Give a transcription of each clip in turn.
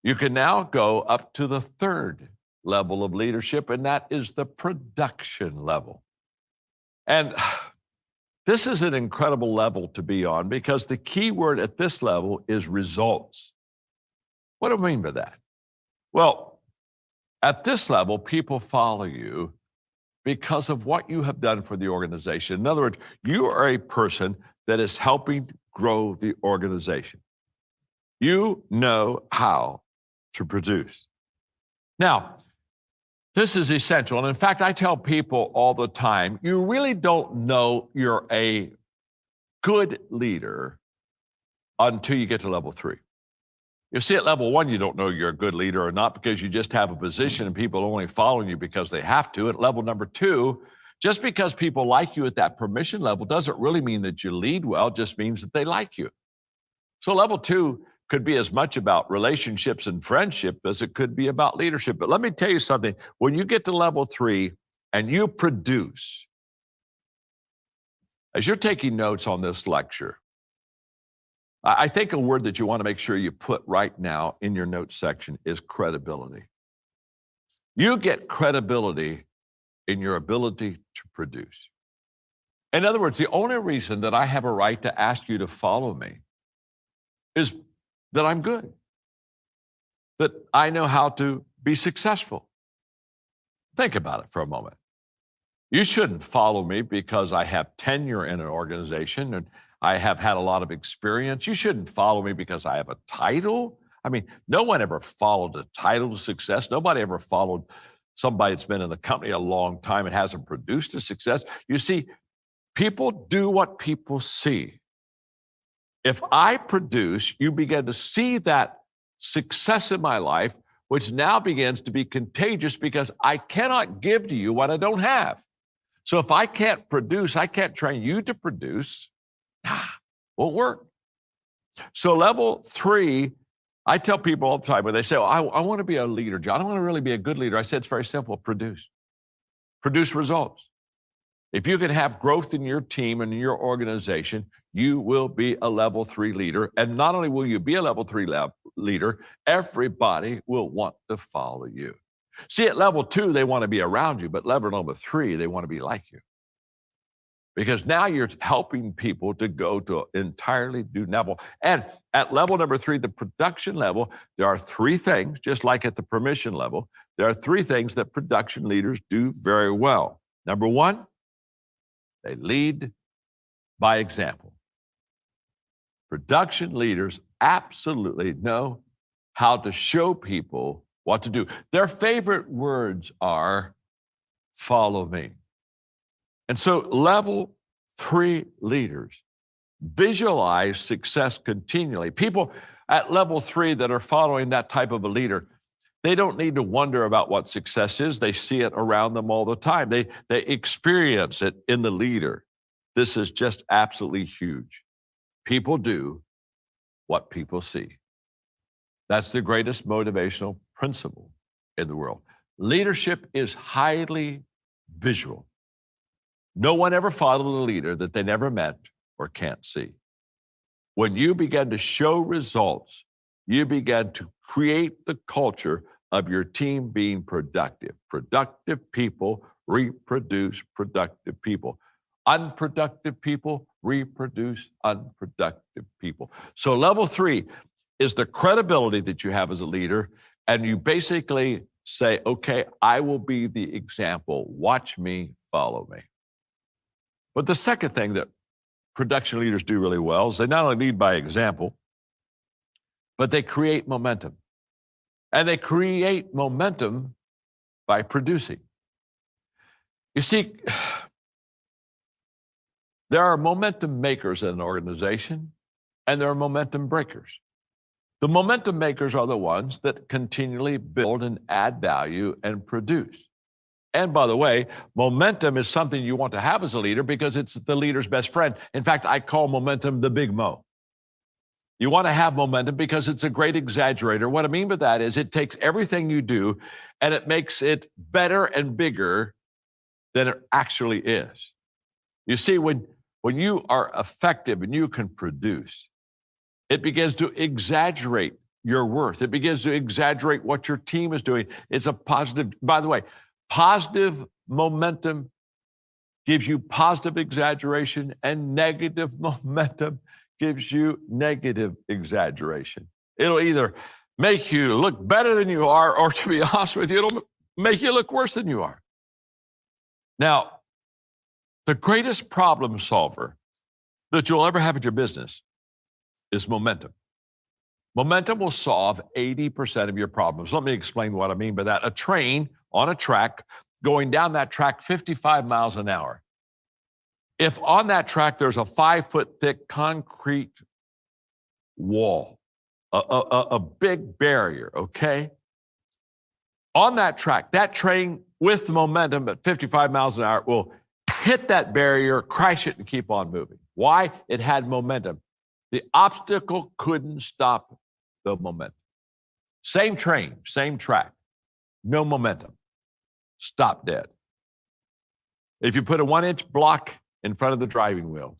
You can now go up to the third level of leadership, and that is the production level. And this is an incredible level to be on because the key word at this level is results. What do I mean by that? Well, at this level, people follow you because of what you have done for the organization. In other words, you are a person that is helping grow the organization. You know how to produce. Now, this is essential. And in fact, I tell people all the time, you really don't know you're a good leader until you get to level 3. You see, at level 1, you don't know you're a good leader or not because you just have a position and people are only following you because they have to. At level number 2, just because people like you at that permission level doesn't really mean that you lead well, it just means that they like you. So level 2 could be as much about relationships and friendship as it could be about leadership. But let me tell you something. When you get to level 3 and you produce, as you're taking notes on this lecture, I think a word that you want to make sure you put right now in your notes section is credibility. You get credibility in your ability to produce. In other words, the only reason that I have a right to ask you to follow me is that I'm good, that I know how to be successful. Think about it for a moment. You shouldn't follow me because I have tenure in an organization and I have had a lot of experience. You shouldn't follow me because I have a title. I mean, no one ever followed a title to success. Nobody ever followed somebody that's been in the company a long time and hasn't produced a success. You see, people do what people see. If I produce, you begin to see that success in my life, which now begins to be contagious because I cannot give to you what I don't have. So if I can't produce, I can't train you to produce, won't work. So level 3, I tell people all the time when they say, oh, I want to be a leader, John, I want to really be a good leader. I say, it's very simple, produce results. If you can have growth in your team and in your organization, you will be a level 3 leader. And not only will you be a level 3 leader, everybody will want to follow you. See, at level 2, they want to be around you, but level number 3, they want to be like you. Because now you're helping people to go to an entirely new level. And at level number 3, the production level, there are 3 things, just like at the permission level, there are 3 things that production leaders do very well. Number 1, they lead by example. Production leaders absolutely know how to show people what to do. Their favorite words are, follow me. And so level 3 leaders visualize success continually. People at level 3 that are following that type of a leader, they don't need to wonder about what success is. They see it around them all the time. They experience it in the leader. This is just absolutely huge. People do what people see. That's the greatest motivational principle in the world. Leadership is highly visual. No one ever followed a leader that they never met or can't see. When you begin to show results, you begin to create the culture of your team being productive. Productive people reproduce productive people. Unproductive people reproduce unproductive people. So level 3 is the credibility that you have as a leader, and you basically say, okay, I will be the example. Watch me, follow me. But the second thing that production leaders do really well is they not only lead by example, but they create momentum. And they create momentum by producing. You see, there are momentum makers in an organization, and there are momentum breakers. The momentum makers are the ones that continually build and add value and produce. And by the way, momentum is something you want to have as a leader because it's the leader's best friend. In fact, I call momentum the big mo. You want to have momentum because it's a great exaggerator. What I mean by that is it takes everything you do and it makes it better and bigger than it actually is. You see, when you are effective and you can produce, it begins to exaggerate your worth. It begins to exaggerate what your team is doing. It's a positive, by the way, positive momentum gives you positive exaggeration, and negative momentum gives you negative exaggeration. It'll either make you look better than you are, or to be honest with you, it'll make you look worse than you are. Now, the greatest problem solver that you'll ever have in your business is momentum. Momentum will solve 80% of your problems. Let me explain what I mean by that. A train on a track going down that track 55 miles an hour. If on that track there's a 5-foot thick concrete wall, a big barrier, okay? On that track, that train with the momentum at 55 miles an hour will hit that barrier, crash it, and keep on moving. Why? It had momentum. The obstacle couldn't stop the momentum. Same train, same track, no momentum. Stop dead. If you put a 1-inch block in front of the driving wheels,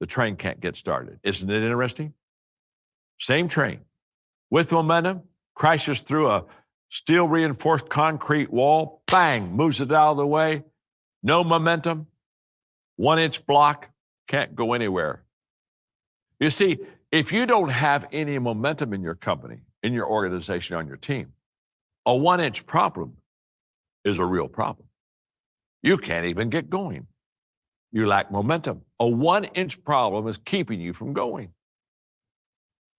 the train can't get started. Isn't it interesting? Same train with momentum, crashes through a steel reinforced concrete wall, bang, moves it out of the way. No momentum, 1-inch block, can't go anywhere. You see, if you don't have any momentum in your company, in your organization, on your team, a 1-inch problem is a real problem. You can't even get going. You lack momentum. A 1-inch problem is keeping you from going.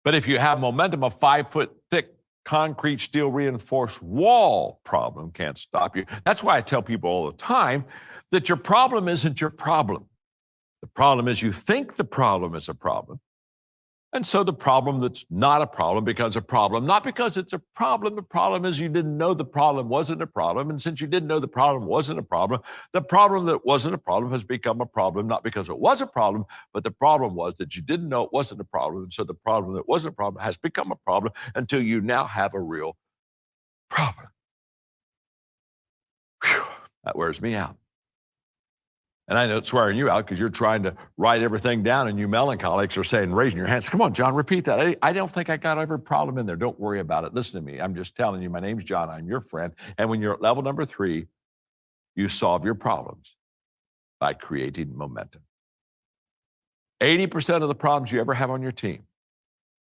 But if you have momentum, a 5-foot thick concrete steel reinforced wall problem can't stop you. That's why I tell people all the time that your problem isn't your problem. The problem is you think the problem is a problem. And so the problem that's not a problem becomes a problem, not because it's a problem. The problem is you didn't know the problem wasn't a problem. And since you didn't know the problem wasn't a problem, the problem that wasn't a problem has become a problem, not because it was a problem, but the problem was that you didn't know it wasn't a problem. And so the problem that wasn't a problem has become a problem until you now have a real problem. Whew, that wears me out. And I know it's wearing you out because you're trying to write everything down, and you melancholics are saying, raising your hands, come on, John, repeat that. I don't think I got every problem in there. Don't worry about it. Listen to me. I'm just telling you, my name's John. I'm your friend. And when you're at level number 3, you solve your problems by creating momentum. 80% of the problems you ever have on your team,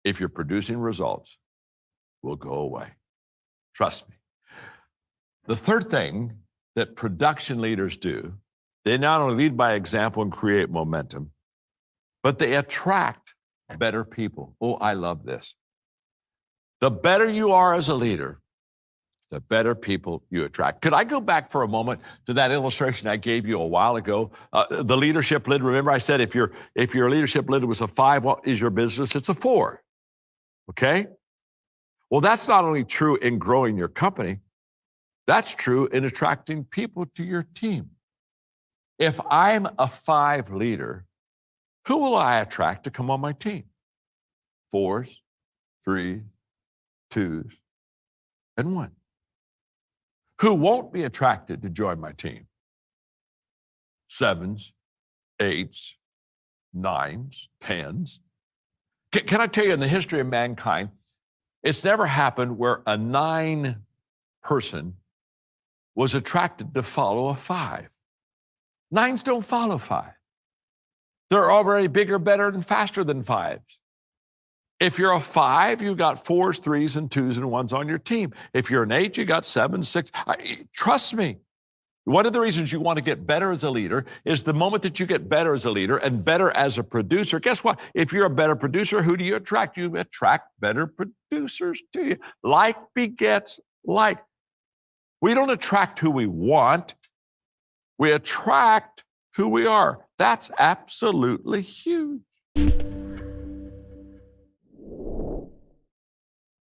if you're producing results, will go away. Trust me. The third thing that production leaders do, they not only lead by example and create momentum, but they attract better people. Oh, I love this. The better you are as a leader, the better people you attract. Could I go back for a moment to that illustration I gave you a while ago? The leadership lid. Remember I said if your leadership lid was a 5, what is your business? It's a 4. Okay? Well, that's not only true in growing your company, that's true in attracting people to your team. If I'm a 5 leader, who will I attract to come on my team? 4s, 3s, 2s, and 1. Who won't be attracted to join my team? 7s, 8s, 9s, 10s. Can I tell you, in the history of mankind, it's never happened where a 9 person was attracted to follow a 5. 9s don't follow 5. They're already bigger, better, and faster than 5s. If you're a 5, you got 4s, 3s, and 2s, and 1s on your team. If you're an 8, you got 7, 6. Trust me. One of the reasons you want to get better as a leader is the moment that you get better as a leader and better as a producer, guess what? If you're a better producer, who do you attract? You attract better producers to you. Like begets like. We don't attract who we want. We attract who we are. That's absolutely huge.